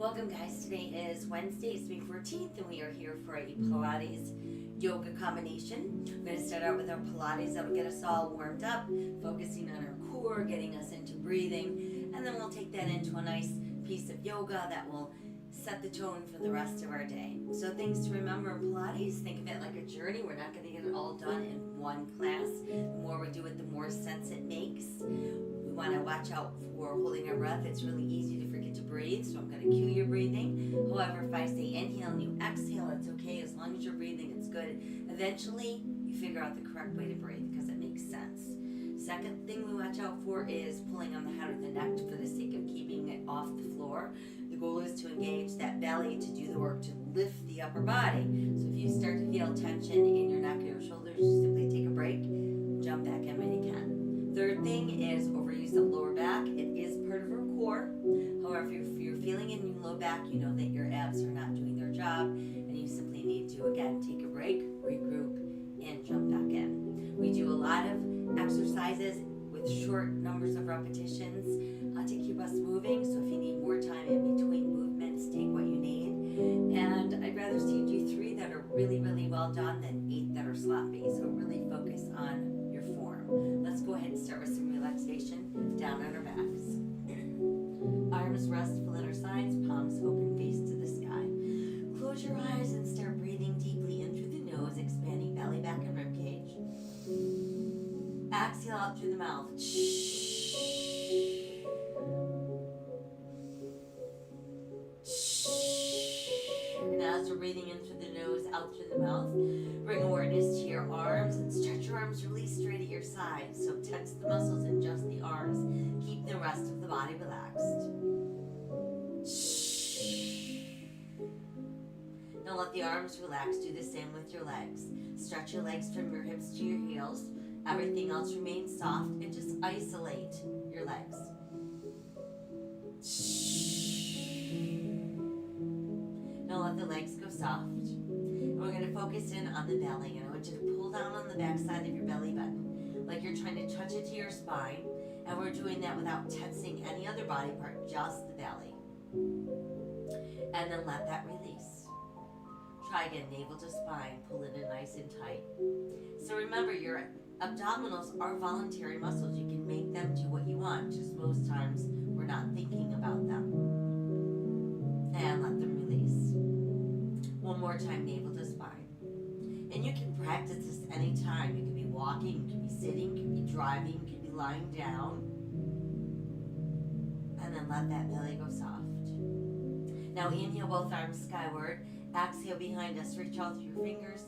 Welcome guys, today is Wednesday, it's May 14th, and we are here for a Pilates yoga combination. We're going to start out with our Pilates that'll get us all warmed up, focusing on our core, getting us into breathing, and then we'll take that into a nice piece of yoga that will set the tone for the rest of our day. So things to remember in Pilates, think of it like a journey. We're not going to get it all done in one class. The more we do it, the more sense it makes. We want to watch out for holding our breath. It's really easy to forget to breathe, so I'm going to cue your breathing. However, if I say inhale and you exhale, it's okay. As long as you're breathing, it's good. Eventually, you figure out the correct way to breathe because it makes sense. Second thing we watch out for is pulling on the head or the neck for the sake of keeping it off the floor. The goal is to engage that belly to do the work to lift the upper body. So if you start to feel tension in your neck or your shoulders, just simply take a break, jump back in when you can. Third thing is overuse of lower back. It is part of our core. However, if you're feeling it in your low back, you know that your abs are not doing their job, and you simply need to, again, take a break, regroup, and jump back in. We do a lot of exercises with short numbers of repetitions to keep us moving. So if you need more time in between movements, take what you need. And I'd rather see you do 3 that are really, really well done than 8 that are sloppy. So really focus on your form. Let's go ahead and start with some relaxation down on our backs. Arms restful at our sides, palms open, face to the sky. Close your eyes and start breathing deeply in through the nose, expanding belly, back, and rib cage. Exhale out through the mouth. And as you're breathing in through the nose, out through the mouth, bring awareness to your arms and stretch your arms really straight at your sides. So tense the muscles in just the arms. Keep the rest of the body relaxed. Now let the arms relax. Do the same with your legs. Stretch your legs from your hips to your heels. Everything else remains soft, and just isolate your legs. Now let the legs go soft. And we're going to focus in on the belly. And I want you to pull down on the back side of your belly button like you're trying to touch it to your spine. And we're doing that without tensing any other body part, just the belly. And then let that release. Try again, navel to spine, pull it in nice and tight. So remember, your abdominals are voluntary muscles. You can make them do what you want, just most times we're not thinking about them. And let them release. One more time, navel to spine. And you can practice this anytime. You could be walking, you could be sitting, you could be driving, you could be lying down. And then let that belly go soft. Now inhale both arms skyward. Exhale behind us. Reach out through your fingers.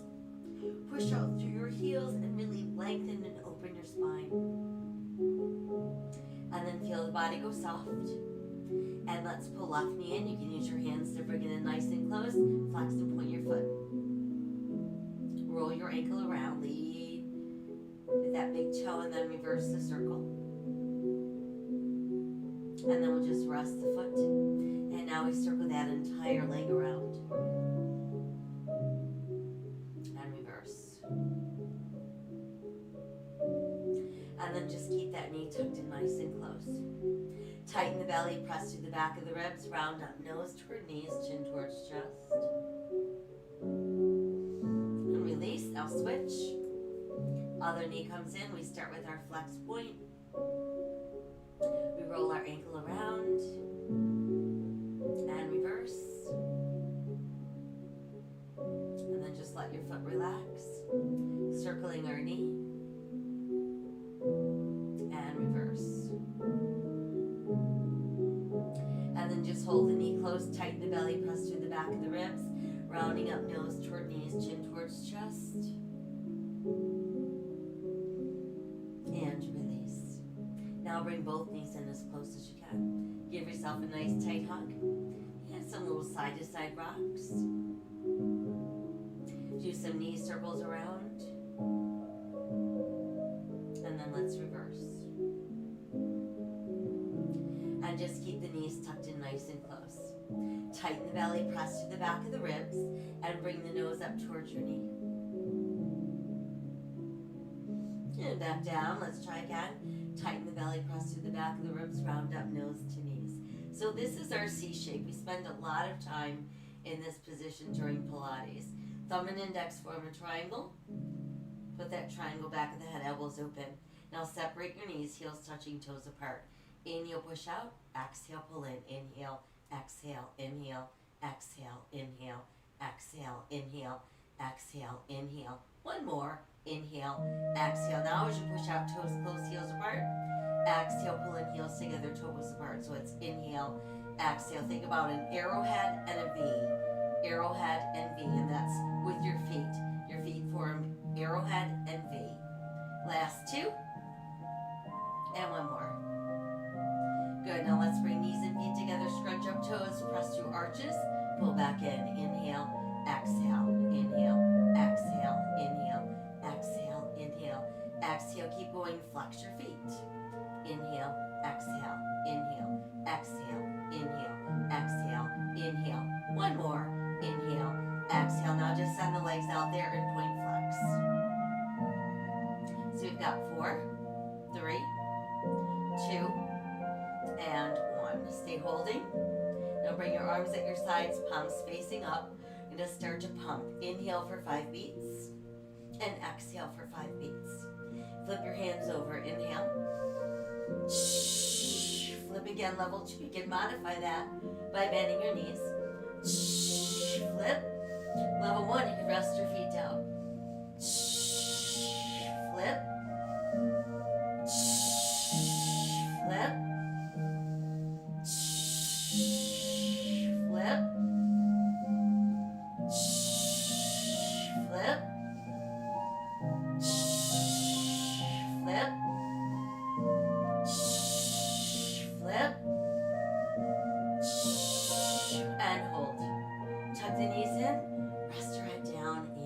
Push out through your heels and really lengthen and open your spine. And then feel the body go soft. And let's pull left knee in. You can use your hands to bring it in nice and close. Flex and point your foot. Roll your ankle around. Lead with that big toe and then reverse the circle. And then we'll just rest the foot. And now we circle that entire leg around. And then just keep that knee tucked in nice and close. Tighten the belly, press through the back of the ribs, round up nose toward knees, chin towards chest. And release, now switch. Other knee comes in, we start with our flex point. We roll our ankle around and reverse. And then just let your foot relax. Circling our knee. And reverse. And then just hold the knee close, tighten the belly, press through the back of the ribs, rounding up nose toward knees, chin towards chest. And release. Now bring both knees in as close as you can. Give yourself a nice tight hug. And some little side to side rocks. Do some knee circles around. And then let's reverse. And just keep the knees tucked in nice and close. Tighten the belly, press to the back of the ribs, and bring the nose up towards your knee. And back down, let's try again. Tighten the belly, press to the back of the ribs, round up nose to knees. So this is our C shape. We spend a lot of time in this position during Pilates. Thumb and index form a triangle. Put that triangle back of the head, elbows open. Now separate your knees, heels touching, toes apart. Inhale, push out. Exhale, pull in. Inhale, exhale, inhale, exhale, inhale, exhale, inhale, exhale, inhale. One more. Inhale, exhale. Now as you push out, toes close, heels apart. Exhale, pull in, heels together, toes apart. So it's inhale, exhale. Think about an arrowhead and a V. Arrowhead and V, and that's with your feet. Your feet form arrowhead and V. Last two. And one more. Good. Now let's bring knees and feet together. Scrunch up toes. Press through arches. Pull back in. Inhale. Exhale. Inhale. Exhale. Inhale. Exhale. Inhale. Exhale. Keep going. Flex your feet. Inhale. Exhale. Inhale. Exhale. Inhale. Exhale. Inhale. One more. Inhale. Exhale. Now just send the legs out there and point flex. So we've got 4, 3, 2, and 1. Stay holding. Now bring your arms at your sides, palms facing up. And just start to pump. Inhale for 5 beats. And exhale for 5 beats. Flip your hands over. Inhale. Flip again, level 2. You can modify that by bending your knees. Flip. Level 1, you can rest your feet down. Flip. Flip. Flip. Flip. Flip. Flip. And hold. Tuck the knees in. Rest your head down and breathe.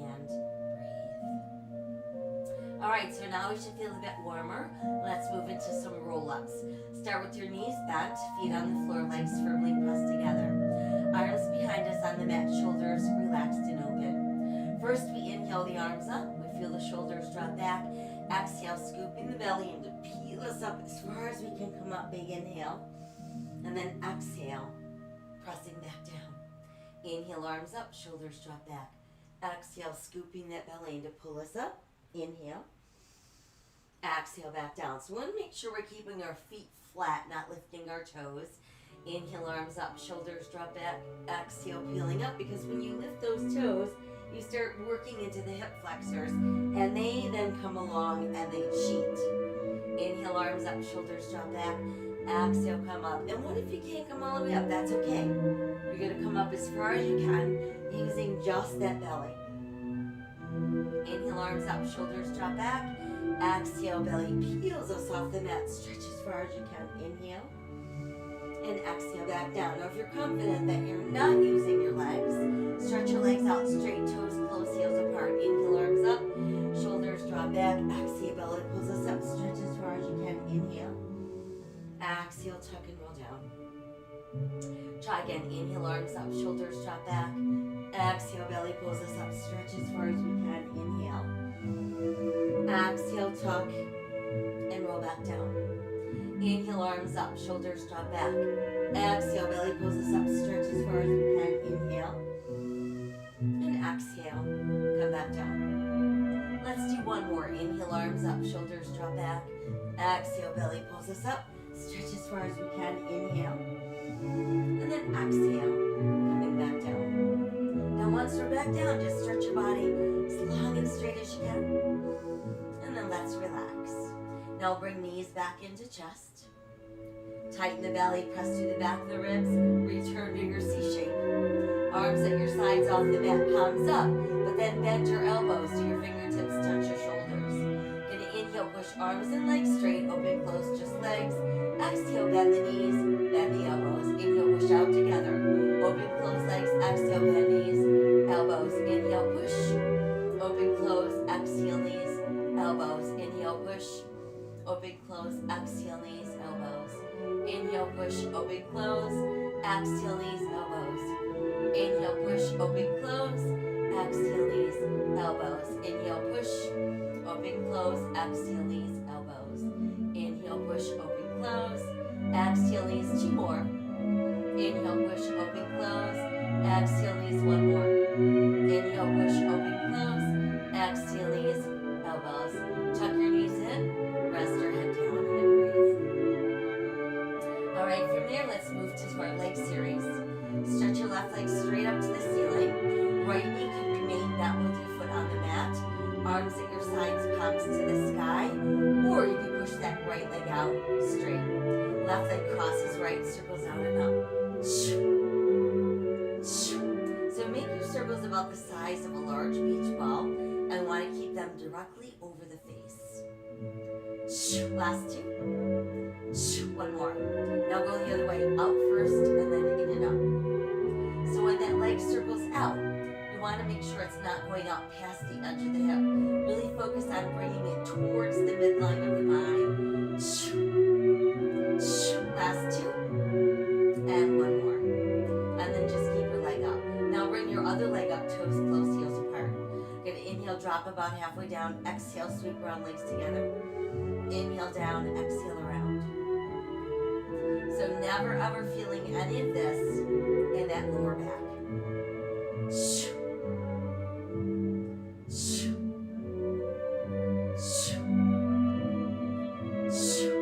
Alright, so now we should feel a bit warmer. Let's move into some roll-ups. Start with your knees bent, feet on the floor, legs firmly pressed together. Arms behind us on the mat, shoulders relaxed and open. First, we inhale the arms up. We feel the shoulders drop back. Exhale, scooping the belly in to peel us up as far as we can come up. Big inhale. And then exhale, pressing back down. Inhale, arms up, shoulders drop back. Exhale, scooping that belly in to pull us up. Inhale. Exhale, back down. So we want to make sure we're keeping our feet flat, not lifting our toes. Inhale, arms up, shoulders drop back. Exhale, peeling up, because when you lift those toes, you start working into the hip flexors, and they then come along and they cheat. Inhale, arms up, shoulders drop back. Exhale, come up. And what if you can't come all the way up? That's okay. You're going to come up as far as you can using just that belly. Inhale, arms up, shoulders drop back. Exhale, belly peels us off the mat. Stretch as far as you can. Inhale. And exhale, back down. Now, if you're confident that you're not using your legs, stretch your legs out straight, toes close, heels apart. Inhale, arms up, shoulders drop back. Exhale, belly pulls us up. Stretch as far as you can. Inhale. Exhale, tuck and roll down. Try again. Inhale, arms up, shoulders drop back. Exhale, belly pulls us up. Stretch as far as we can. Inhale. Exhale, tuck and roll back down. Inhale, arms up, shoulders drop back. Exhale, belly pulls us up. Stretch as far as we can. Inhale. And exhale, come back down. Let's do one more. Inhale, arms up, shoulders drop back. Exhale, belly pulls us up. Stretch as far as we can. Inhale. And then exhale, coming back down. Now once we're back down, just stretch your body as long and straight as you can. And then let's relax. Now bring knees back into chest. Tighten the belly, press through the back of the ribs. Return to your C shape. Arms at your sides off the mat, palms up. But then bend your elbows to your fingertips, touch your shoulders. Gonna inhale, push arms and legs straight. Open, close, just legs. Exhale, bend the knees, bend the elbows. Inhale, push out together. Open, close legs. Exhale, bend knees, elbows. Inhale, push. Open, close. Exhale, knees, elbows. Inhale, push. Open, close. Exhale, knees, elbows. Inhale, push. Open, close. Exhale, knees, elbows. Inhale, push. Open, close. Exhale, knees, elbows. Inhale, push. Open, close. Exhale, knees, elbows. Inhale, push. Open, close. Exhale, knees. 2 more. Inhale, push, open, close. Exhale, knees, one more. Inhale, push, open, close. Exhale, knees, elbows. Tuck your knees in. Rest your head down and breathe. Alright, from there, let's move to our leg series. Stretch your left leg straight up to the ceiling. Right knee can remain bent with your foot on the mat. Arms at your sides, palms to the sky. Or you can push that right leg out straight. Left leg crosses right, circles out and up. So make your circles about the size of a large beach ball and want to keep them directly over the face. Last two. One more. Now go the other way, out first and then in and up. So when that leg circles out, you want to make sure it's not going out past the edge of the hip. Really focus on bringing it towards the midline of the body. Last two. And one more. And then just keep your leg up. Now bring your other leg up, toes close, heels apart. Good. Inhale, drop about halfway down. Exhale, sweep around, legs together. Inhale down, exhale around. So never ever feeling any of this in that lower back.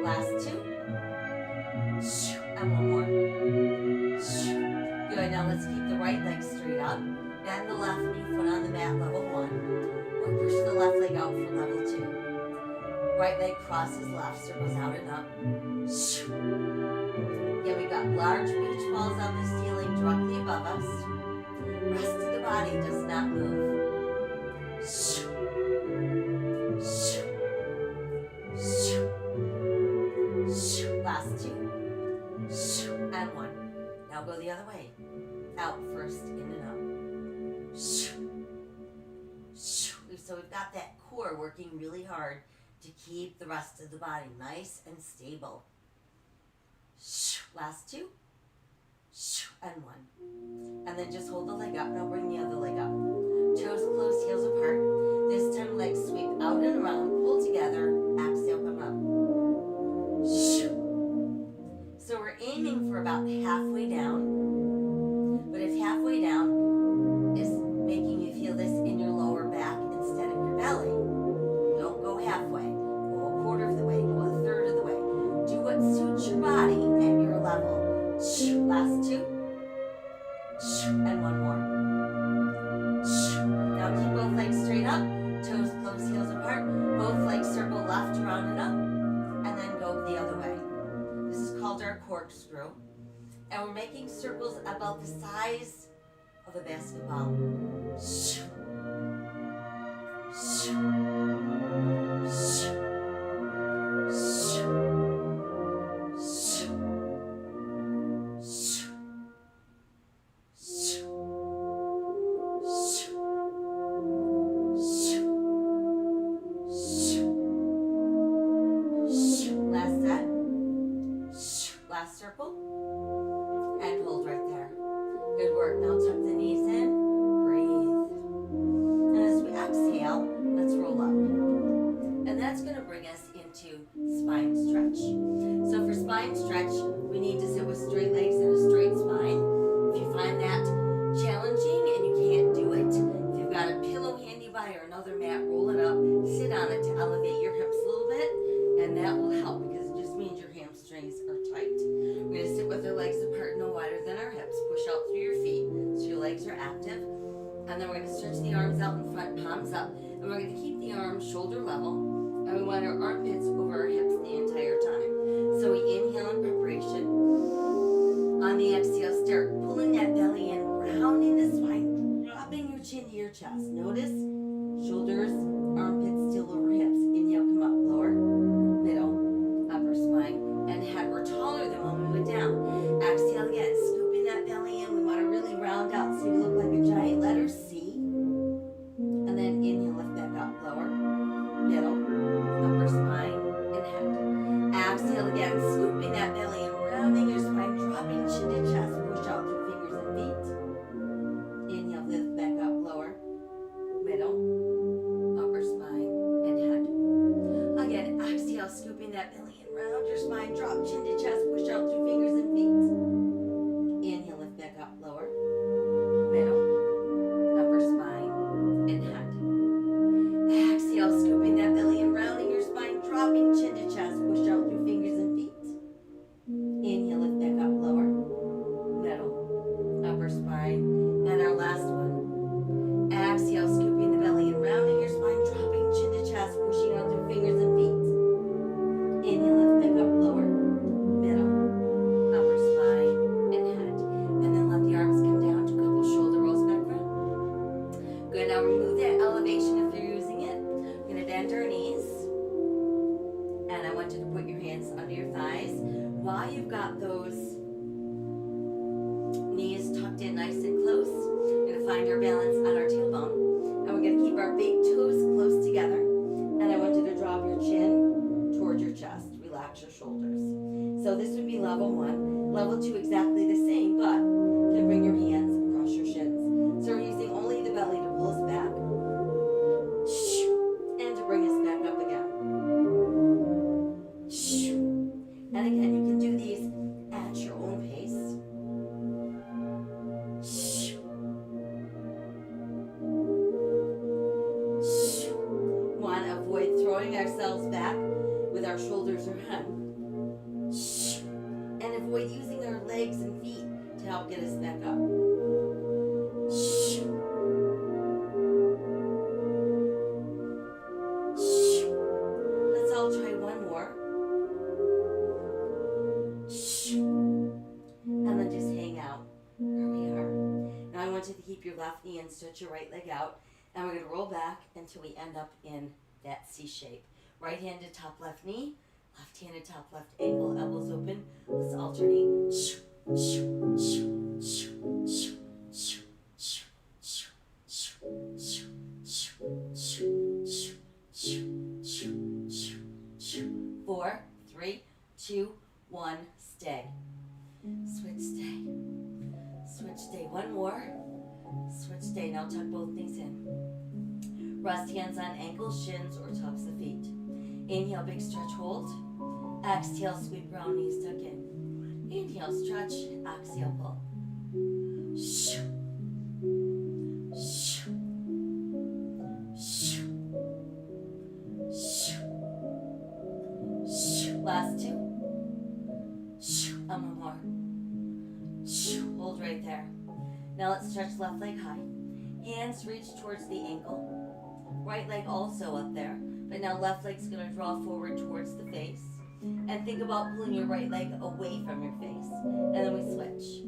Last two. And one more. Good. Now let's keep the right leg straight up. Bend the left knee, foot on the mat, level 1. Or push the left leg out for level 2. Right leg crosses left, circles out and up. Again, we got large beach balls on the ceiling directly above us. Rest of the body does not move. Last two. And one. Now go the other way. Out first, in and up. So we've got that core working really hard to keep the rest of the body nice and stable. Last two. And one. And then just hold the leg up. Now bring the other leg up. Toes close, heels apart. This time legs sweep out and around. Pull together. Exhale, come up. So we're aiming for about halfway down. But if halfway down is making you feel this in your lower back instead of your belly, don't go halfway. Go a quarter of the way. Go a third of the way. Do what suits your body at your level. Last two. And one more. Now keep both legs straight up. Toes close, heels apart. Both legs circle left, round and up. And then go the other way. This is called our corkscrew. And we're making circles about the size of a basketball. Last set. Last circle. And hold right there. Good work. Now tuck the knees in. Breathe. And as we exhale, let's roll up. And that's going to bring us into spine stretch. So for spine stretch, we need to sit with straight legs and a straight spine. If you find that challenging and you can't do it, if you've got a pillow handy by or another mat, roll it up, sit on it to elevate your hips a little bit, and that will help because it just means your hamstrings are tight. We're going to sit with our legs apart no wider than our hips. Push out through your feet so your legs are active. And then we're going to stretch the arms out in front, palms up. And we're going to keep the arms shoulder level. And we want our armpits over our hips the entire time. So we inhale in preparation. On the exhale, start pulling that belly in, rounding the spine, dropping your chin to your chest. Notice shoulders, armpits still over hips. Inhale, come up, lower, middle, upper spine, and head. We're taller than when we went down. Exhale again, scooping that belly in. We want to really round out so we look like a giant letter C. And then inhale, lift back up, lower, middle, upper spine, and head. Exhale again, scooping that belly in, rounding your spine, dropping chin to chest. Push out through fingers and feet. Inhale, lift back up, lower, middle, upper spine, and head. Again, exhale, scooping that belly in, round your spine, drop chin to chest, push out through fingers and feet. Inhale. nice and close. We're going to find our balance on our tailbone. And we're going to keep our big toes close together. And I want you to drop your chin towards your chest. Relax your shoulders. So this would be level 1. Level 2, exactly the same, but you can bring your hands across your shins. So we're using only the belly to pull us back. And to bring us back up again. And again, you can do these at your own pace. Want to avoid throwing ourselves back with our shoulders around. And avoid using our legs and feet to help get us back up. Let's all try one more. And then just hang out where we are. Now I want you to keep your left knee and stretch your right leg out. And we're going to roll back until we end up in that C shape. Right handed top left knee, left handed top left ankle, elbows open. Let's alternate. 4, 3, 2, 1, stay. Switch, stay. Switch, stay. One more. Switch, stay. Now tuck both knees in. Rest hands on ankles, shins, or tops of feet. Inhale, big stretch, hold. Exhale, sweep round, knees tuck in. Inhale, stretch. Exhale, pull. Last 2. And one more. Hold right there. Now let's stretch left leg high. Hands reach towards the ankle. Right leg also up there. But now left leg's going to draw forward towards the face. And think about pulling your right leg away from your face. And then we switch.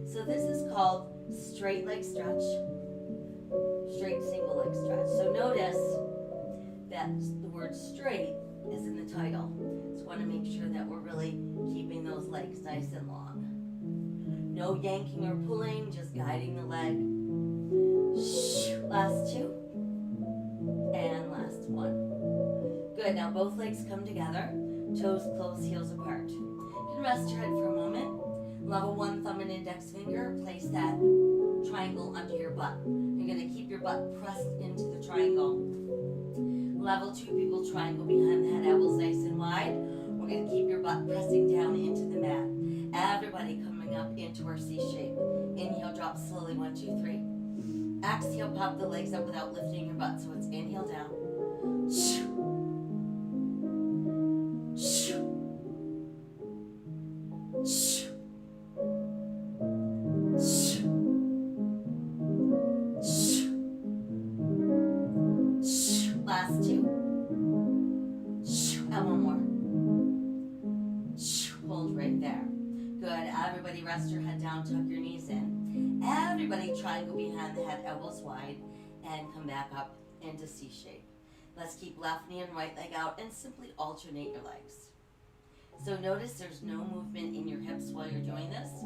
So this is called straight leg stretch. Straight single leg stretch. So notice that the word straight is in the title. So want to make sure that we're really keeping those legs nice and long. No yanking or pulling, just guiding the leg. Last 2. And last 1. Good, now both legs come together. Toes close, heels apart. You can rest your head for a moment. Level 1, thumb and index finger. Place that triangle under your butt. You're going to keep your butt pressed into the triangle. Level 2, people triangle behind the head, elbows nice and wide. We're going to keep your butt pressing down into the mat. Everybody coming up into our C shape. Inhale, drop slowly, 1, 2, 3. Exhale, pop the legs up without lifting your butt. So it's inhale down. Last 2. And one more. Hold right there. Good. Everybody rest your head down, tuck your knees in. Everybody triangle behind the head, elbows wide, and come back up into C shape. Let's keep left knee and right leg out and simply alternate your legs. So notice there's no movement in your hips while you're doing this.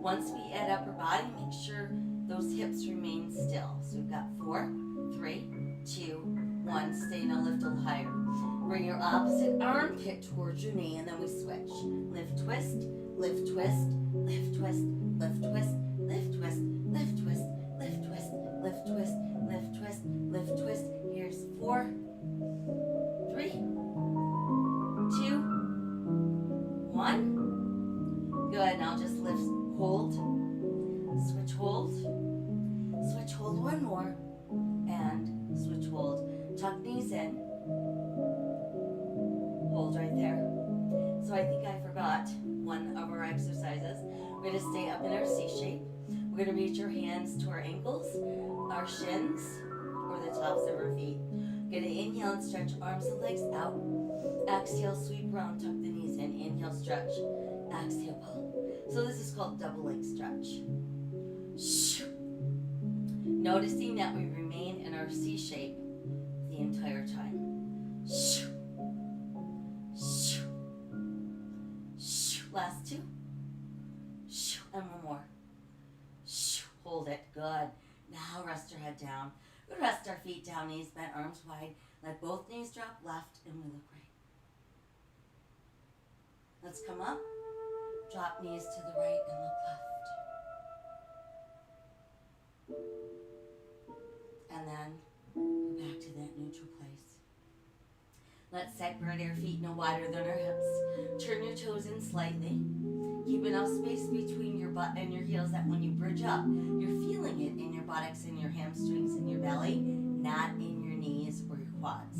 Once we add upper body, make sure those hips remain still. So we've got 4, 3, 2, 1. Stay, now lift a little higher. Bring your opposite armpit towards your knee and then we switch. Lift, twist, lift, twist, lift, twist, lift, twist, lift, twist, lift, twist, lift, twist, lift, twist, lift, twist, lift, twist. Here's 4, 3, 2, 1. Good, now just lift, hold, switch, hold, switch, hold, one more, and switch, hold. Tuck knees in, hold right there. So I think I forgot one of our exercises. We're going to stay up in our C shape. We're going to reach our hands to our ankles, our shins, or the tops of our feet. We're going to inhale and stretch arms and legs out. Exhale, sweep around, tuck the knees in. Inhale, stretch. Exhale, pull. So this is called double leg stretch. Noticing that we remain in our C shape the entire time. Last 2. And one more. Hold it. Good. Now rest your head down. We rest our feet down, knees bent, arms wide. Let both knees drop left and we look right. Let's come up. Drop knees to the right and look left. And then go back to that neutral place. Let's separate our feet no wider than our hips. Turn your toes in slightly. Keep enough space between your butt and your heels that when you bridge up, you're feeling it in your buttocks and your hamstrings and your belly, not in your knees or your quads.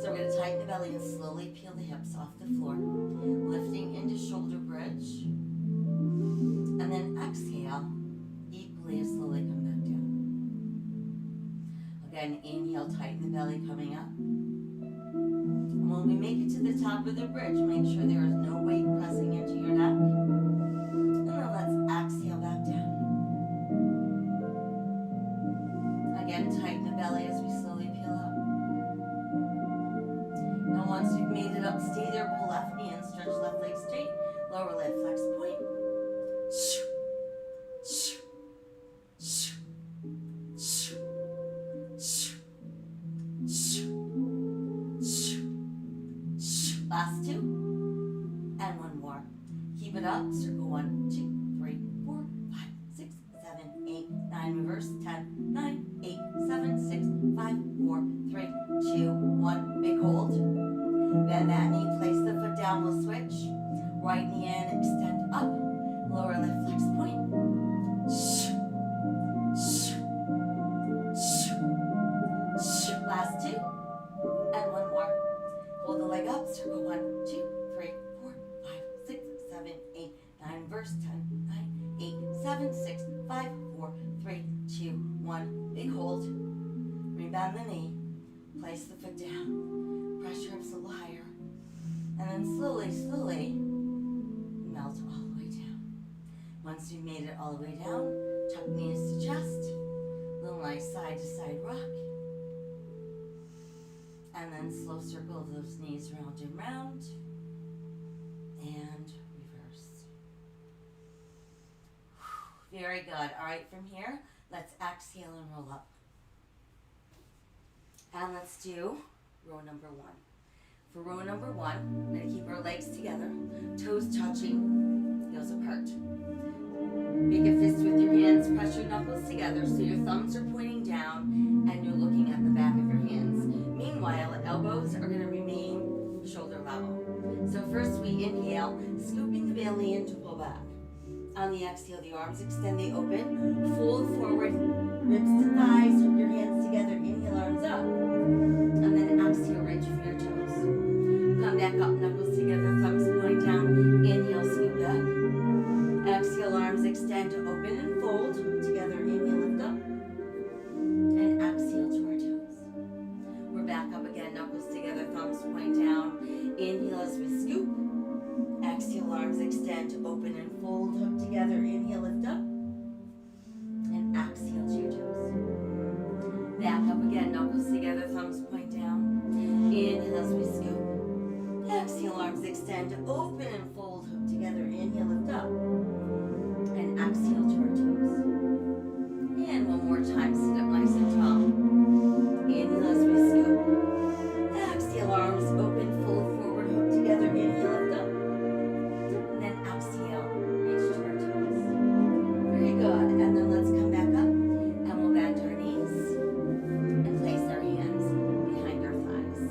So we're going to tighten the belly and slowly peel the hips off the floor, lifting into shoulder bridge. And then exhale, equally as slowly come back down. Again, inhale, tighten the belly coming up. And when we make it to the top of the bridge, make sure there is no weight pressing into your neck. And then let's exhale back down. Again, tighten the belly as we slowly peel up. Now once you've made it up, stay there, pull left knee in, stretch left leg straight, lower leg flex point. Last two, and one more. Keep it up, circle 1, 2, 3, 4, 5, 6, 7, 8, 9, reverse, 10, 9, 8, 7, 6, 5, 4, 3, 2, 1, big hold. Bend that knee, place the foot down, we'll switch. Right knee in, extend up, lower leg flex point. Last two, and one more. Hold the leg up, circle 1, 2, 3, 4, 5, 6, 7, 8, 9, reverse, 10, 9, 8, 7, 6, 5, 4, 3, 2, 1, big hold. Rebend the knee, place the foot down, press your hips a little higher, and then slowly, slowly melt all the way down. Once you've made it all the way down, tuck knees to chest, little nice side to side rock. And then slow circle of those knees round and round. And reverse. Very good. All right, from here, let's exhale and roll up. And let's do row number 1. For row number 1, we're going to keep our legs together, toes touching, heels apart. Make a fist with your hands, press your knuckles together so your thumbs are pointing down and you're looking at the back of your hands. Meanwhile, elbows are going to remain shoulder level. So first we inhale, scooping the belly in to pull back. On the exhale, the arms extend, they open, fold forward, ribs to thighs, hook your hands together, inhale, arms up. And then exhale, reach for your toes. Come back up, knuckles together, thumbs point down, inhale, scoop back. Exhale, arms extend to open and fold, together, inhale, lift up. And exhale to our toes. We're back up again, knuckles together, thumbs point down. Inhale as we scoop. Exhale, arms extend to open and fold, hook together, inhale, lift up. And exhale to your toes. Back up again, knuckles together, thumbs point down. Inhale as we scoop. Exhale, arms extend to open and fold, hook together, inhale, lift up. And exhale to our toes. And one more time, sit up nice and tall. Inhale as we scoop. Exhale, arms open, fold forward, hook together, inhale, lift up. And then exhale, reach to our toes. Very good. And then let's come back up and we'll bend our knees and place our hands behind our thighs.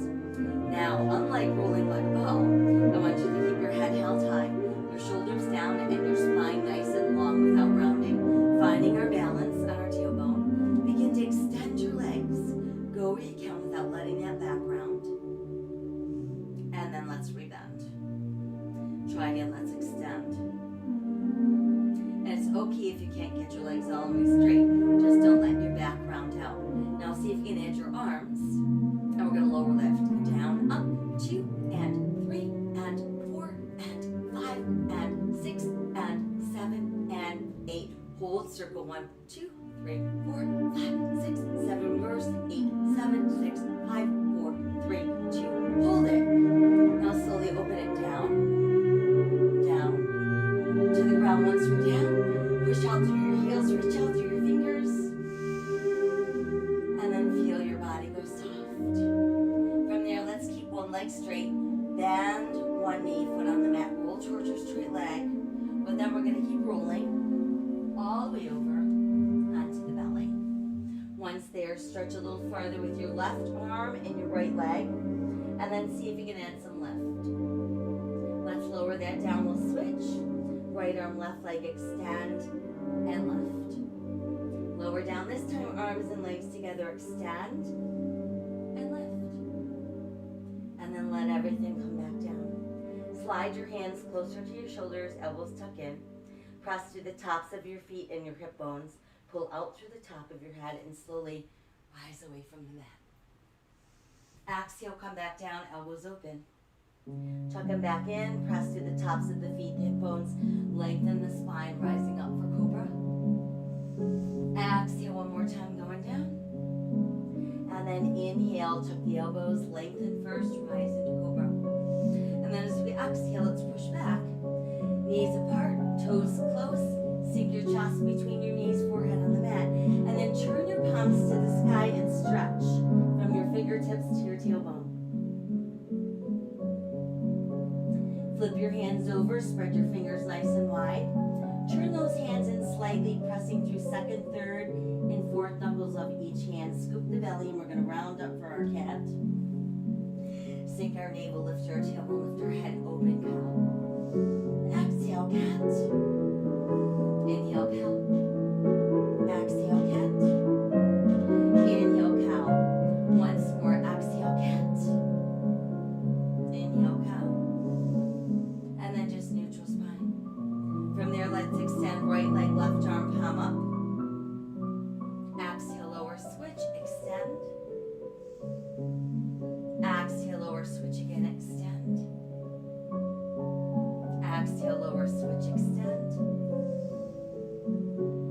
Now, unlike rolling like a bow, I want you to keep your head held high, your shoulders down, and your spine nice and long without rounding. Finding our balance on our tailbone. Begin to extend your legs. Go where you can without letting that back round. And then let's rebend. Try again, let's extend. And it's okay if you can't get your legs all the way straight. Just don't let your back round out. Now see if you can add your arms. And we're going to lower lift. Down, up, 2, and 3, and 4, and 5, and 6, and 7, and 8. Hold, circle 1, 2, 3, 4, 5, 6, 7, reverse, 8, 7, 6, 5, 4, 3, 2. Hold it. Now slowly open it down, down, to the ground once we're down. Push out through your heels, reach out through your fingers. And then feel your body go soft. From there, let's keep one leg straight. Bend one knee, foot on the mat. Roll towards your straight leg. But then we're going to keep rolling all the way over onto the belly. Once there, stretch a little farther with your left arm and your right leg. And then see if you can add some lift. Let's lower that down. We'll switch. Right arm, left leg, extend and lift. Lower down this time, arms and legs together, extend and lift. And then let everything come back down. Slide your hands closer to your shoulders, elbows tuck in. Press through the tops of your feet and your hip bones. Pull out through the top of your head and slowly rise away from the mat. Exhale, come back down, elbows open. Tuck them back in, press through the tops of the feet, hip bones, lengthen the spine, rising up for cobra. Exhale one more time, going down. And then inhale, tuck the elbows, lengthen first, rise into cobra. And then as we exhale, let's push back. Knees apart, toes close, sink your chest between your knees, forehead on the mat. And then turn your palms to the sky and stretch from your fingertips to your tailbone. Flip your hands over, spread your fingers nice and wide. Turn those hands in slightly, pressing through second, third, and fourth knuckles of each hand. Scoop the belly, and we're going to round up for our cat. Sink our navel, lift our tailbone, lift our head, open cow. Exhale, cat. Inhale, cow. Exhale, cat. Inhale, cow. Once more, exhale, cat. Inhale, cow. And then just neutral spine. From there, let's extend right leg, left arm, palm up. Exhale, lower, switch, extend. Exhale, lower, switch again, extend. Exhale, lower, switch, extend.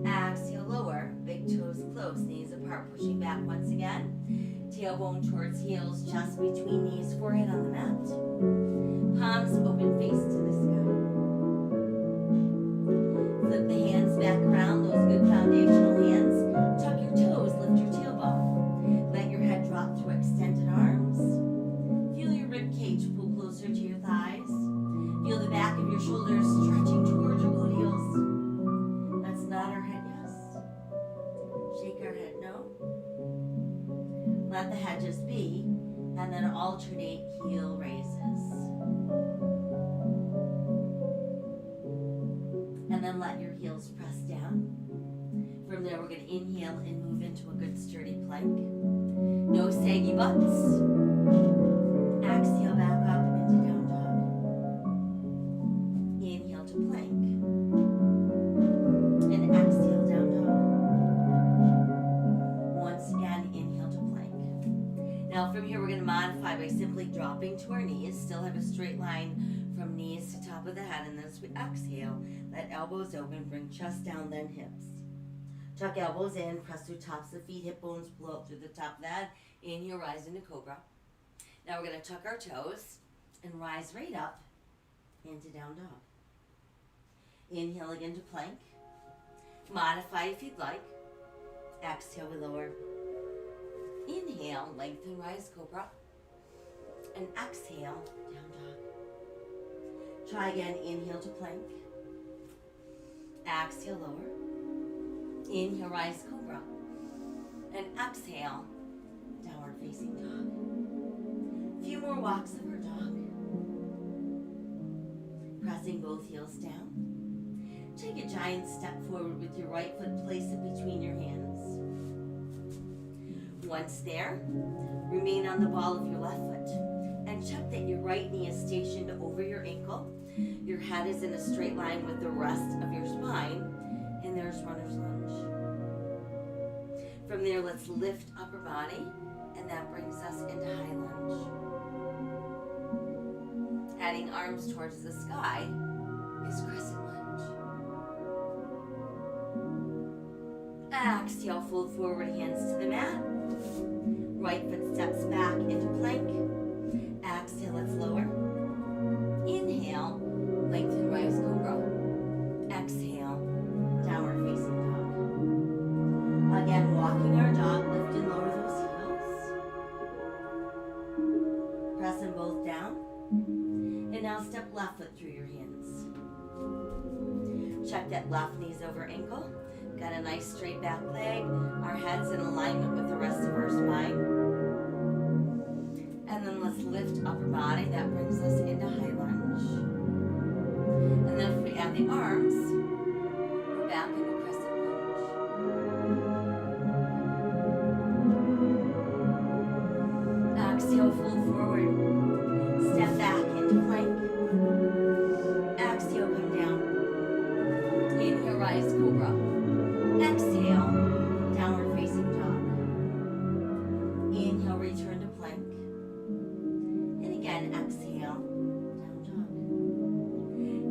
Exhale, lower, big toes close, knees apart, pushing back once again. Tailbone towards heels, chest between knees, forehead on the mat. Palms open, face to the sky. Flip the hands back around, those good foundational hands. Tuck your toes, lift your tailbone. Let your head drop through extended arms. Feel your rib cage pull closer to your thighs. Feel the back of your shoulders stretching towards your gluteals. Let's nod our head yes. Shake our head no. Let the head just be, and then alternate heel raises. And then let your heels press down. From there, we're going to inhale and move into a good sturdy plank. No saggy butts. Exhale back up into down dog. Inhale to plank. And exhale down dog. Once again, inhale to plank. Now from here, we're going to modify by simply dropping to our knees. Still have a straight line from knees to top of the head. And then as we exhale, let elbows open, bring chest down, then hips. Tuck elbows in, press through tops of feet, hip bones pull out through the top of the head. Inhale, rise into cobra. Now we're going to tuck our toes and rise right up into down dog. Inhale again to plank. Modify if you'd like. Exhale, we lower. Inhale, lengthen, rise, cobra. And exhale, down dog. Try again, inhale to plank. Exhale, lower. Inhale, rise, cobra. And exhale, downward facing dog. A few more walks of our dog. Pressing both heels down. Take a giant step forward with your right foot, place it between your hands. Once there, remain on the ball of your left foot and check that your right knee is stationed over your ankle. Your head is in a straight line with the rest of your spine, and there's runner's lunge. From there, let's lift upper body, and that brings us into high lunge. Adding arms towards the sky is crescent lunge. Exhale, fold forward, hands to the mat. Right foot steps back into plank. Exhale, let's lower. Inhale, lengthen, rise, cobra. Check that left knee's over ankle. Got a nice straight back leg. Our head's in alignment with the rest of our spine. And then let's lift upper body. That brings us into high lunge. And then if we add the arms, we're back into crescent lunge. Exhale, fold forward. Step back into plank. Exhale, come down. Inhale, rise, cobra. Exhale, downward facing dog. Inhale, return to plank. And again, exhale, down dog.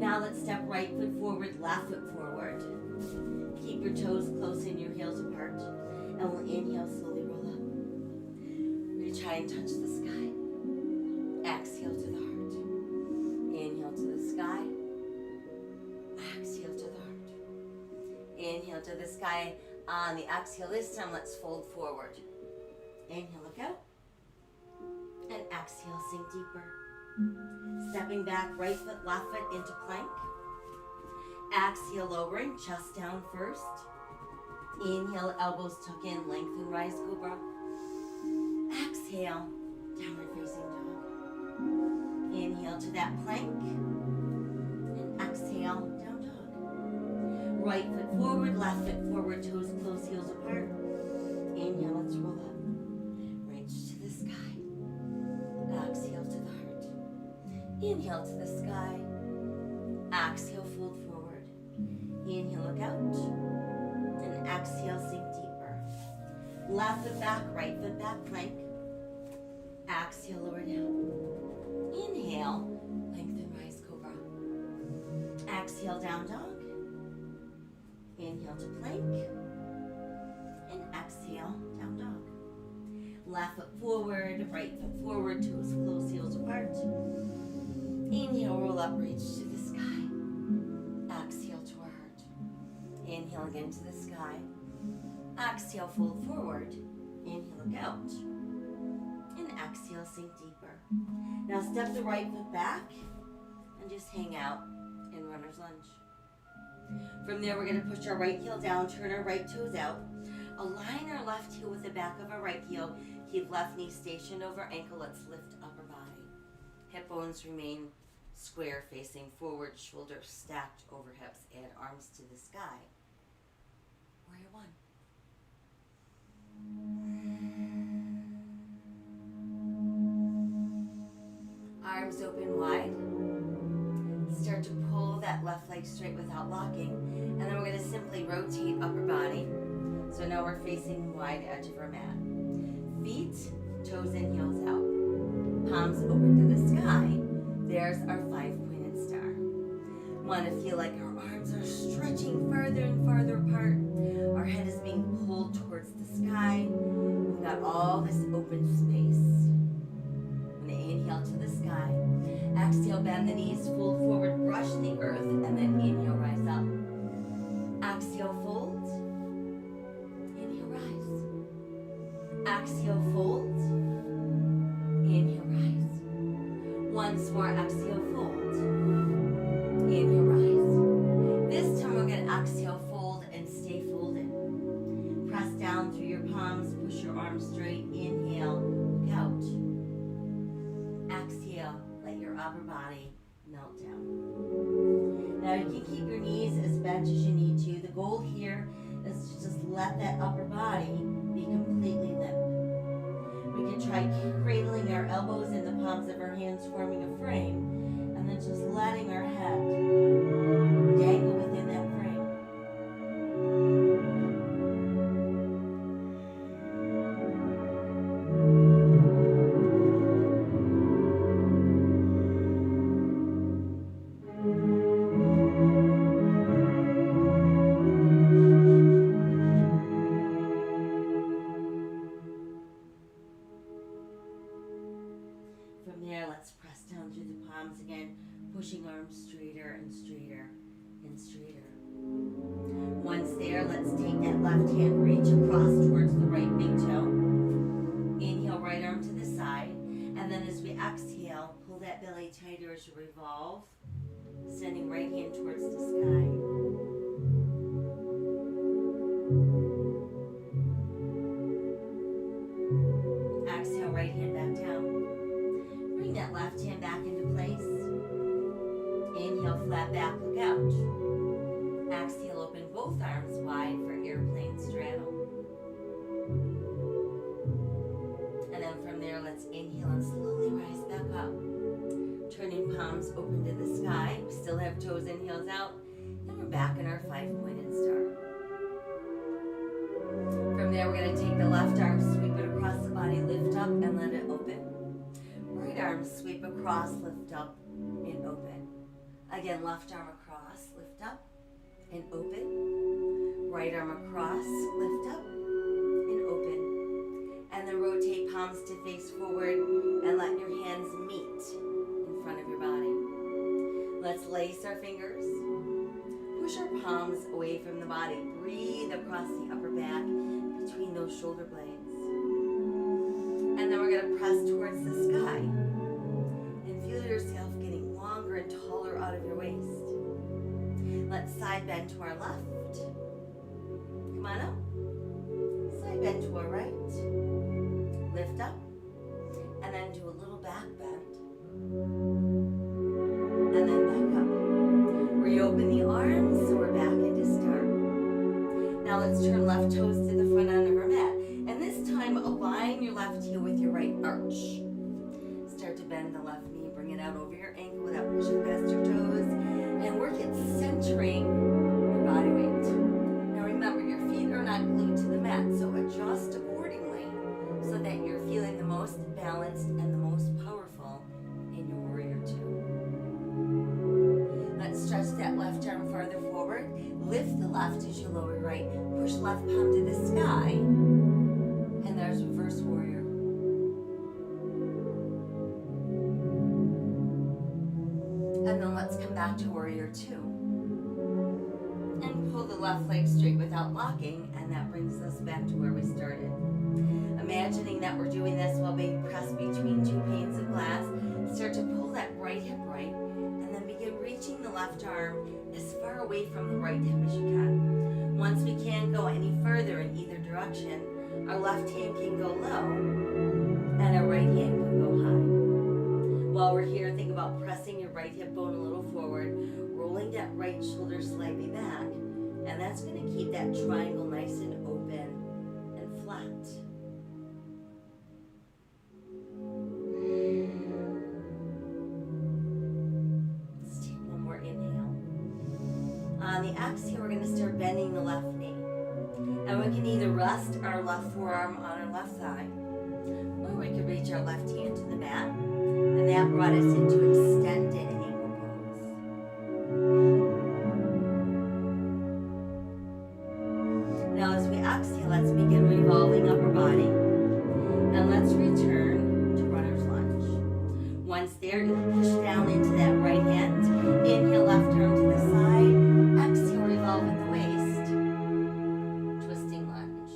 Now let's step right foot forward, left foot forward. Keep your toes close and your heels apart. And we'll inhale, slowly roll up. We're going to try and touch the sky. Exhale to the heart. Inhale to the sky. Exhale to the heart. Inhale to the sky. On the exhale this time, let's fold forward. Inhale, look out. And exhale, sink deeper. Stepping back, right foot, left foot into plank. Exhale, lowering, chest down first. Inhale, elbows tuck in, lengthen, rise, cobra. Exhale, downward facing dog. Inhale to that plank. And exhale, down dog. Right foot forward, left foot forward, toes close, heels apart. Inhale, let's roll up. Reach to the sky. Exhale to the heart. Inhale to the sky. Exhale, fold forward. Inhale, look out. And exhale, sink deeper. Left foot back, right foot back, plank. Exhale, lower down. Inhale, lengthen, rise, cobra. Exhale, down dog. Inhale to plank. And exhale, down dog. Left foot forward, right foot forward, toes close, heels apart. Inhale, roll up, reach to the sky. Exhale to our heart. Inhale again to the sky. Exhale, fold forward. Inhale, look out. And exhale, sink deeper. Now step the right foot back and just hang out in runner's lunge. From there, we're going to push our right heel down, turn our right toes out. Align our left heel with the back of our right heel. Keep left knee stationed over ankle. Let's lift upper body. Hip bones remain square, facing forward, shoulders stacked over hips. Add arms to the sky. Warrior one. Arms open wide. Start to pull that left leg straight without locking. And then we're going to simply rotate upper body. So now we're facing wide edge of our mat. Feet, toes in, heels out. Palms open to the sky. There's our 5-pointed star. Want to feel like our arms are stretching farther and farther apart. Our head is being pulled towards the sky. We've got all this open space. I'm going to inhale to the sky. Exhale, bend the knees, fold forward, brush the earth, and then inhale, rise up. Exhale, fold. Inhale, rise. Exhale, fold. Inhale, rise. Once more, exhale, fold. Inhale, rise. This time we're going to exhale, fold, and stay folded. Press down through your palms, push your arms straight. Inhale, look out. Exhale, let your upper body melt down. Now you can keep your knees as bent as you need to. The goal here is to just let that upper body be completely limp. We can try cradling our elbows in the palms of our hands, forming a frame, and then just letting our head dangle within that frame. From there, let's press down through the palms again, pushing arms straighter and straighter and straighter. Once there, let's take that left hand, reach across towards the right big toe. Inhale, right arm to the side. And then as we exhale, pull that belly tighter as you revolve, sending right hand towards the sky. We're back in our 5-pointed star. From there, we're going to take the left arm, sweep it across the body, lift up, and let it open. Right arm, sweep across, lift up, and open. Again, left arm across, lift up, and open. Right arm across, lift up, and open. And then rotate palms to face forward, and let your hands meet in front of your body. Let's lace our fingers. Push our palms away from the body. Breathe across the upper back between those shoulder blades. And then we're going to press towards the sky. And feel yourself getting longer and taller out of your waist. Let's side bend to our left. Come on up. Side bend to our right. Lift up. And then do a little back bend. And then back up. Reopen the arms, so we're back into start. Now let's turn left toes to the front end of our mat. And this time, align your left heel with your right arch. Start to bend the left knee, bring it out over your ankle without pushing past your toes. And work at centering your body weight. Now remember, your feet are not glued to the mat, so adjust accordingly so that you're feeling the most balanced and the most powerful in your warrior two. Let's stretch that left arm farther forward. Lift the left as you lower right. Push left palm to the sky. And there's reverse warrior. And then let's come back to warrior two. And pull the left leg straight without locking, and that brings us back to where we started. Imagining that we're doing this while being pressed between two panes of glass. Start to pull that right hip right, and then begin reaching the left arm as far away from the right hip as you can. Once we can't go any further in either direction, our left hand can go low, and our right hand can go high. While we're here, think about pressing your right hip bone a little forward, rolling that right shoulder slightly back, and that's going to keep that triangle nice and open and flat. Let's take one more inhale. On the exhale, we're going to start bending the left knee. And we can either rest our left forearm on our left thigh, or we could reach our left hand to the mat, and that brought us into extended ankle pose. Now as we exhale, let's begin revolving upper body, and let's return to runner's lunge. Once there, you'll push down into that right hand, inhale left arm to the side, exhale revolving the waist, twisting lunge.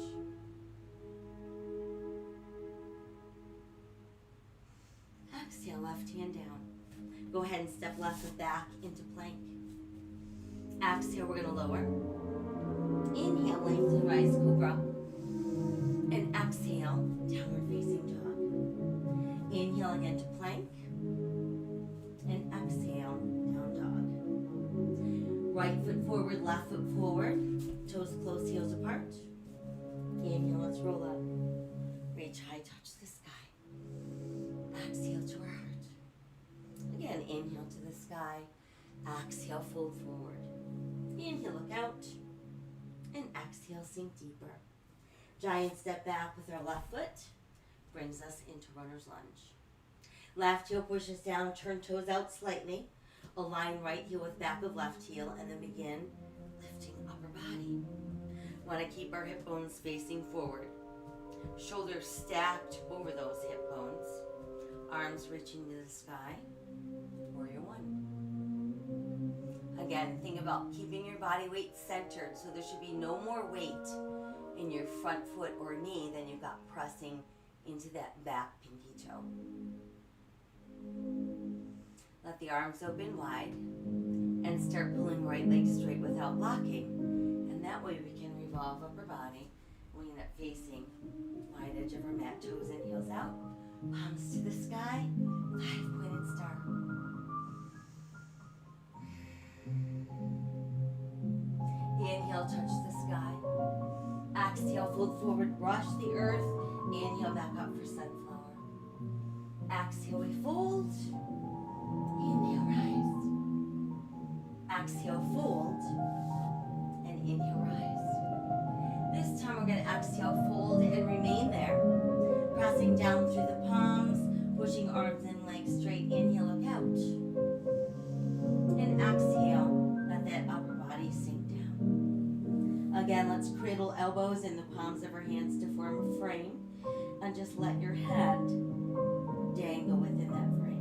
Exhale, left hand down. Go ahead and step left foot back into plank. Exhale, we're going to lower. Inhale, lengthen, rise, cobra. And exhale, downward facing dog. Inhale again to plank. And exhale, down dog. Right foot forward, left foot forward. Toes close, heels apart. Inhale, let's roll up. Reach high, touch the sky. Exhale to our heart. Again, inhale to the sky. Exhale, fold forward. Inhale, look out. And exhale, sink deeper. Giant step back with our left foot. Brings us into runner's lunge. Left heel pushes down, turn toes out slightly. Align right heel with back of left heel, and then begin lifting upper body. Want to keep our hip bones facing forward. Shoulders stacked over those hip bones. Arms reaching to the sky. Warrior one. Again, think about keeping your body weight centered, so there should be no more weight in your front foot or knee than you've got pressing into that back pinky toe. Let the arms open wide and start pulling right leg straight without locking. And that way we can revolve upper body. We end up facing wide edge of our mat, toes in, heels out, palms to the sky, 5-pointed star. Inhale, touch the sky. Exhale, fold forward, brush the earth. Inhale, back up for sunflower. Exhale, we fold. Inhale, rise. Exhale, fold. exhale, fold and remain there. Pressing down through the palms, pushing arms and legs straight. Inhale, look out. And exhale, let that upper body sink down. Again, let's cradle elbows in the palms of our hands to form a frame. And just let your head dangle within that frame.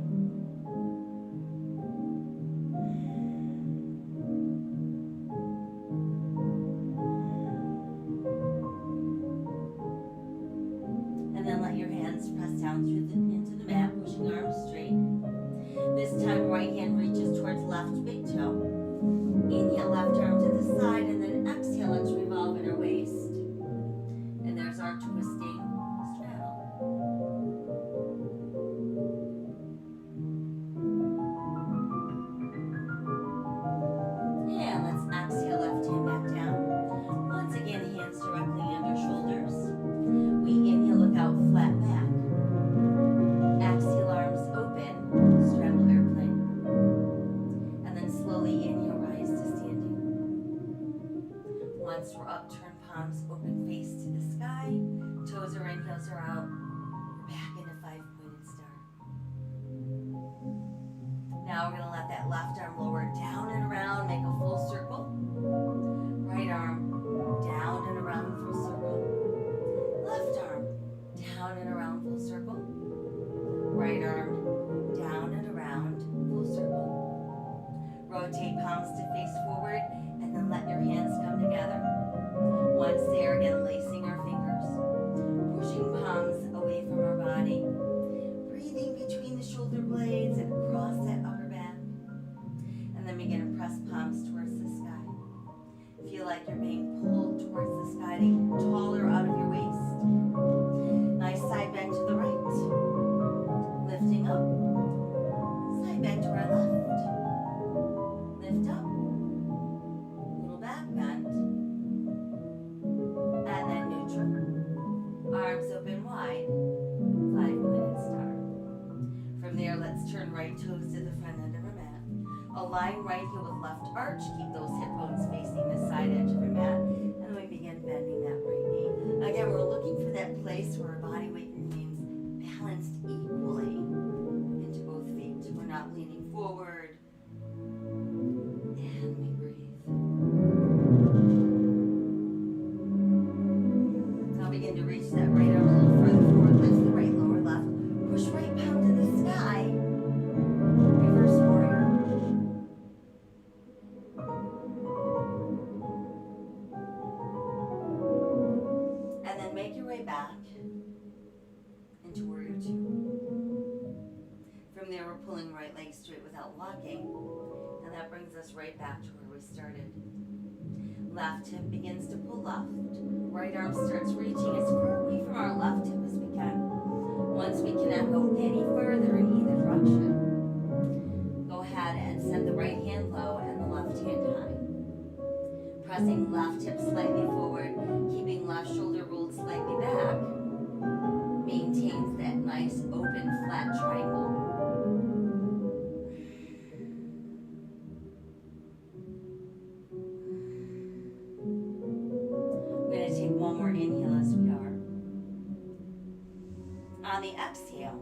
And then let your hands press down into the mat, pushing arms straight. This time, right hand reaches towards left big toe. Inhale, left arm to the side, and then exhale, let's revolve in our waist. And there's our twisting straddle. And let's exhale, left hand back down. Once again, hands directly under shoulders. We inhale, look out, flat back. Exhale, arms open, straddle airplane. And then slowly inhale, rise to standing. Once we're up, turn palms open, face to the sky. Toes are in, heels are out. We're back in a 5-pointed star. Now we're going to let that left arm lower down and around, make a full circle. Right arm down and around, full circle. Left arm down and around, full circle. Right arm down and around, full circle. Rotate palms to face forward, and then let your hands come together. Once there, again, lacing our fingers. Pushing palms away from our body. Breathing between the shoulder blades and across that upper back. And then begin to press palms towards the sky. Feel like you're being pulled towards the sky, to get taller out of your waist. Nice side bend to the right. Lifting up. Side bend to our left. Lift up. Little back bend. And then neutral. Arms open wide. 5-pointed star. From there, let's turn right toes to the front end of our mat. Align right heel with left arch. Keep those hip bones facing the side edge of your mat. And we begin bending that right knee. Again, we're looking for that place where our body weight remains balanced equally into both feet. We're not leaning forward. And we breathe. Now begin to reach that right arm a little further forward. Lift the right, lower left. Push right palm to the sky. Reverse warrior. And then make your way back into warrior 2. From there, we're pulling right leg straight without locking. And that brings us right back to where we started. Left hip begins to pull left. Right arm starts reaching as far away from our left hip as we can. Once we cannot go any further in either direction, go ahead and send the right hand low and the left hand high. Pressing left hip slightly forward, keeping left shoulder rolled slightly back, maintains that nice open flat triangle. We're going to take one more inhale as we are. On the exhale,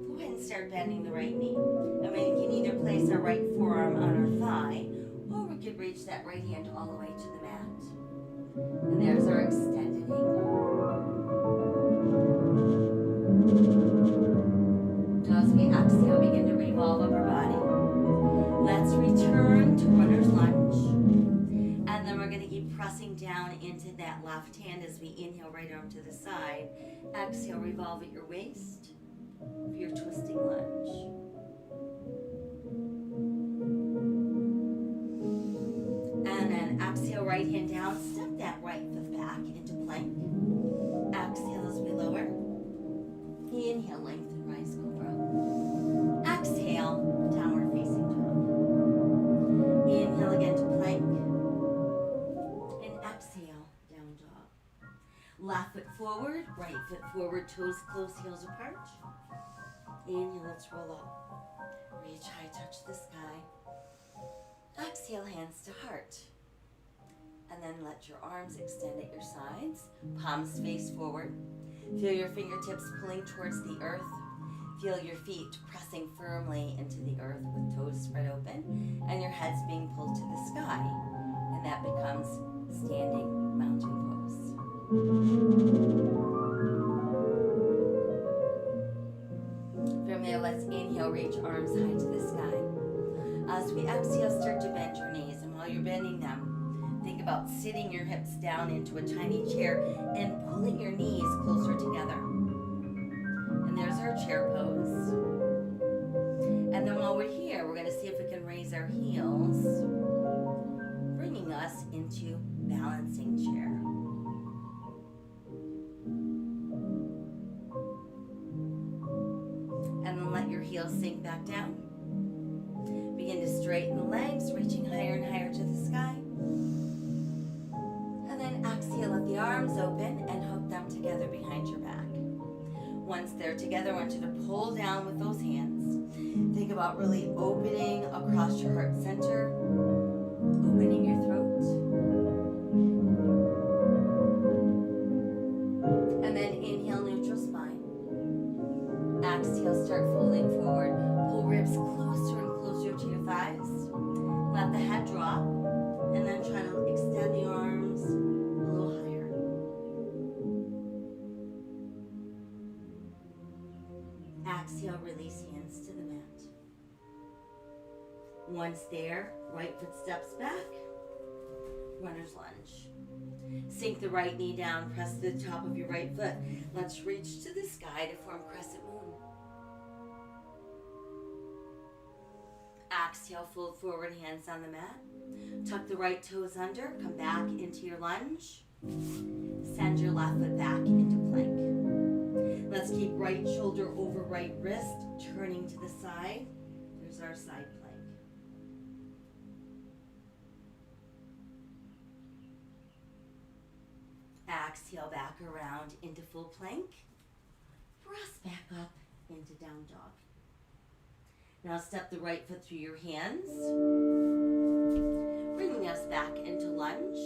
go ahead and start bending the right knee. And we can either place our right forearm on our thigh, or we could reach that right hand all the way to the mat. And there's our extended angle. Now as we exhale, begin to revolve up our body. Let's return to runner's lunge. And then we're going to keep pressing down into that left hand as we inhale, right arm to the side. Exhale, revolve at your waist for your twisting lunge. And then exhale, right hand down. Step that right foot back into plank. Exhale as we lower. Inhale, lengthen, rise, cobra. Exhale, downward facing dog. Inhale again to plank. And exhale, down dog. Left foot forward, right foot forward, toes close, heels apart. Inhale, let's roll up. Reach high, touch the sky. Exhale, hands to heart. And then And let your arms extend at your sides, palms face forward. Feel your fingertips pulling towards the earth. Feel your feet pressing firmly into the earth with toes spread open and your heads being pulled to the sky. And that becomes standing mountain pose. From there, let's inhale, reach arms high to the sky. As we exhale, start to bend your knees. And while you're bending them, think about sitting your hips down into a tiny chair and pulling your knees closer together. And there's our chair pose. And then while we're here, we're going to see if we can raise our heels, bringing us into balancing chair. And then let your heels sink back down. Begin to straighten the legs, reaching higher and higher to the sky. And then exhale, let the arms open and hook them together behind your back. Once they're together, I want you to pull down with those hands. Think about really opening across your heart center, opening your throat. And then inhale, neutral spine. Exhale, start folding forward. Pull ribs closer and closer to your thighs. Let the head drop. And then try to extend the arms a little higher. Exhale, release hands to the mat. Once there, right foot steps back, runner's lunge. Sink the right knee down, press the top of your right foot. Let's reach to the sky to form crescent moon. Exhale, fold forward, hands on the mat. Tuck the right toes under, come back into your lunge. Send your left foot back into plank. Let's keep right shoulder over right wrist, turning to the side. There's our side plank. Exhale, back around into full plank. Press back up into down dog. Now step the right foot through your hands, bringing us back into lunge.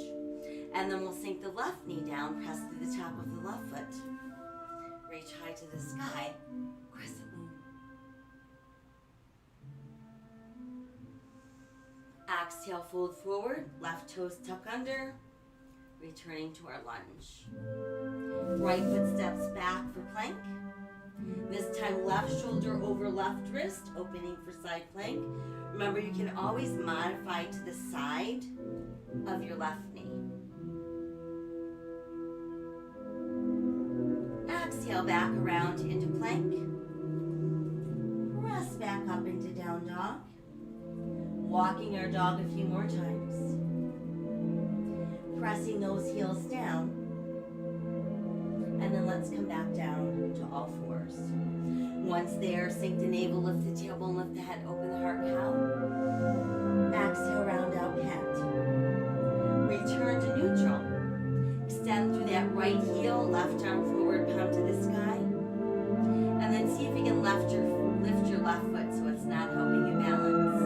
And then we'll sink the left knee down, press through the top of the left foot. Reach high to the sky, crescent moon. Exhale, fold forward, left toes tuck under, returning to our lunge. Right foot steps back for plank. This time left shoulder over left wrist, opening for side plank. Remember, you can always modify to the side of your left knee. Exhale, back around into plank. Press back up into down dog. Walking our dog a few more times. Pressing those heels down. And then let's come back down to all fours. Once there, sink the navel, lift the tailbone, lift the head, open the heart, cow. Exhale, round out cat. Return to neutral. Extend through that right heel, left arm forward, palm to the sky. And then see if you can lift your left foot so it's not helping you balance.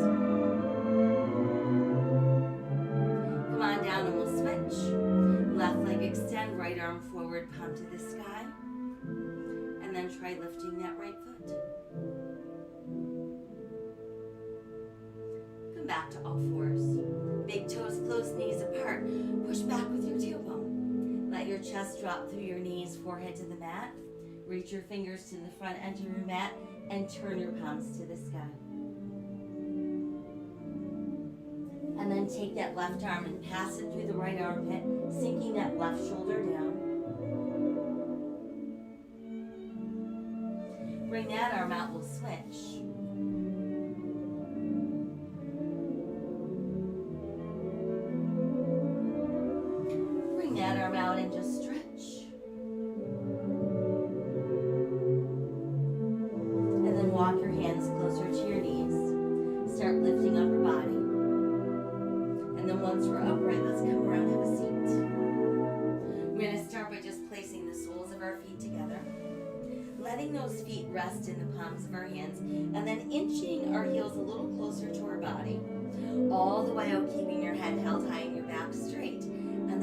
Come on down and we'll switch. Left leg extend, right arm forward, palm to the sky. And then try lifting that right foot. Come back to all fours. Big toes close, knees apart. Push back with your tailbone. Let your chest drop through your knees, forehead to the mat. Reach your fingers to the front edge of your mat and turn your palms to the sky. And then take that left arm and pass it through the right armpit, sinking that left shoulder down. Bring that arm out, we'll switch. Bring that arm out and just stretch. And then walk your hands closer to your knees. Start lifting up your body. And then once we're upright, let's come around and have a seat. We're going to start by just placing the soles of our feet together. Letting those feet rest in the palms of our hands, and then inching our heels a little closer to our body, all the while keeping your head held high and your back straight. And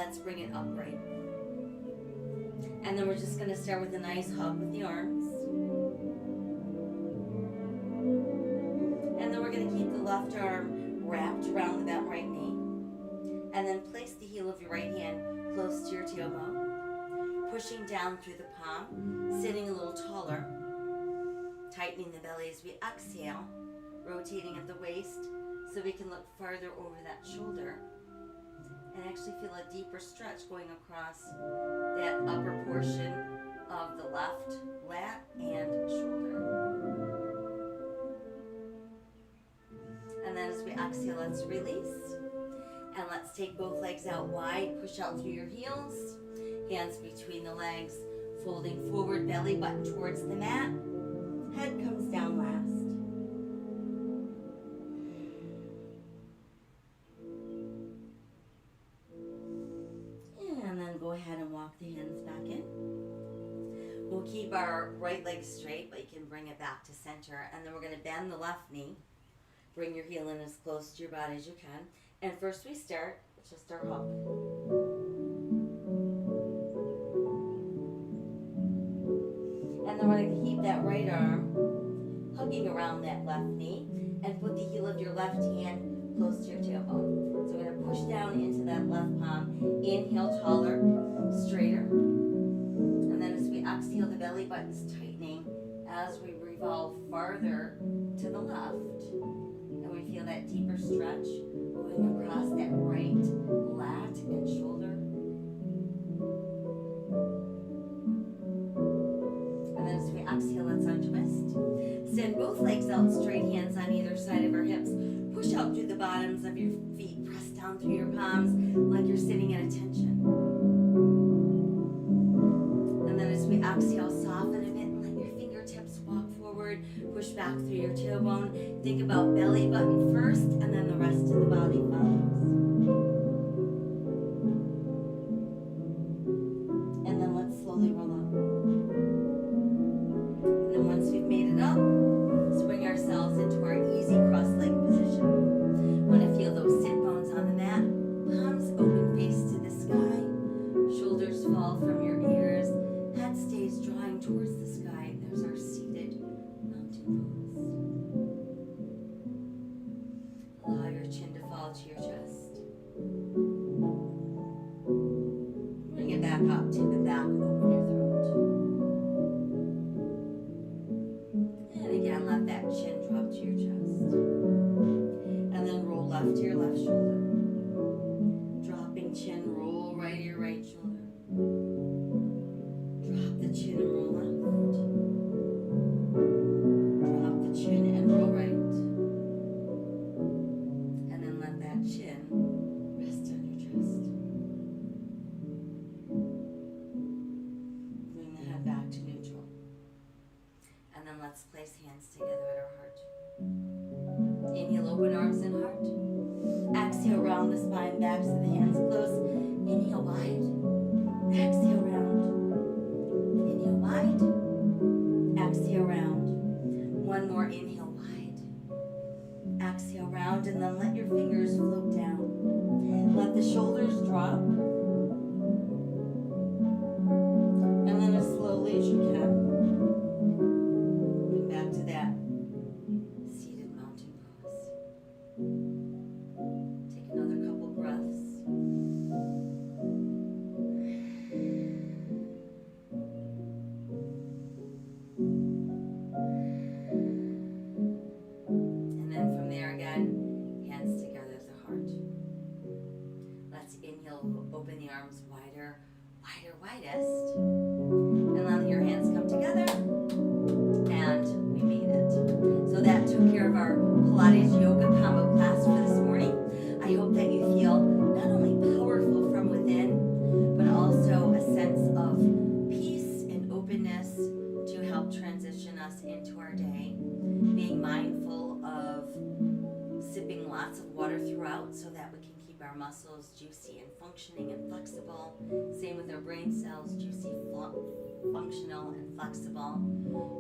let's bring it upright. And then we're just going to start with a nice hug with the arms. And then we're going to keep the left arm wrapped around that right knee. And then place the heel of your right hand close to your tailbone, pushing down through the palm, sitting a little taller, tightening the belly as we exhale, rotating at the waist so we can look farther over that shoulder and actually feel a deeper stretch going across that upper portion of the left lat and shoulder. And then as we exhale, let's release. And let's take both legs out wide, push out through your heels, hands between the legs, folding forward, belly button towards the mat, head comes down last. And then go ahead and walk the hands back in. We'll keep our right leg straight, but you can bring it back to center. And then we're going to bend the left knee. Bring your heel in as close to your body as you can. And first we start with just our hug. And then we're going to keep that right arm hugging around that left knee and put the heel of your left hand close to your tailbone. So we're going to push down into that left palm. Inhale, taller, straighter. And then as we exhale, the belly button's tightening as we revolve farther to the left. And we feel that deeper stretch going across that right lat and shoulder. And then as we exhale, let's untwist. Send both legs out straight, hands on either side of our hips. Push out through the bottoms of your feet. Press down through your palms like you're sitting at attention. And then as we exhale, soften a bit and let your fingertips walk forward. Push back through your tailbone. Think about belly button first, and then the rest of the body follows. And then let's slowly roll up. And then once we've made it up, swing ourselves into our easy cross-leg position. Want to feel those sit bones on the mat, palms open, face to the sky, shoulders fall from your ears, head stays drawing towards the sky. There's our seated mountain pose. Allow your chin to fall to your chest. Bring it back up, tip it back, open your throat. And again, let that chin drop to your chest. And then roll left to your left shoulder. Dropping chin, roll right to your right shoulder. Drop the chin and roll left. Drop the chin and roll right. And then let that chin rest on your chest. Bring the head back to neutral. And then let's place hands together at our heart. Inhale, open arms and heart. Exhale, round the spine back so the hands close. Inhale, wide. Exhale, round. Inhale, wide. Exhale, round. One more inhale, wide. Exhale, round, and then let your fingers float down. Let the shoulders drop. And then as slowly as you can, bring back to that seated mountain pose. Take another couple breaths. And then from there again, hands together at the heart. Let's inhale, open the arms wider, wider, widest. And let your hands come together. And we made it. So that took care of our Pilates yoga combo class for this morning. I hope that you feel not only powerful from within, but also a sense of peace and openness to help transition us into our day. Being mindful of sipping lots of water throughout so that we can keep our muscles juicy and functioning and flexible. Same with our brain cells, juicy, functional and flexible.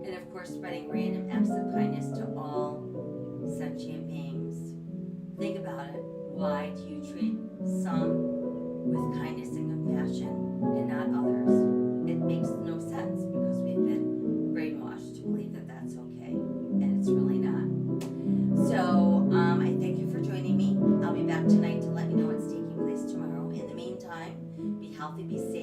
And of course, spreading random acts of kindness to all sentient beings. Think about it. Why do you treat some with kindness and compassion and not others. It makes no sense because we've been brainwashed to believe that that's okay, and it's really not. So I thank you for joining me. I'll be back tonight to let you know what's taking place tomorrow. In the meantime, be healthy, be safe.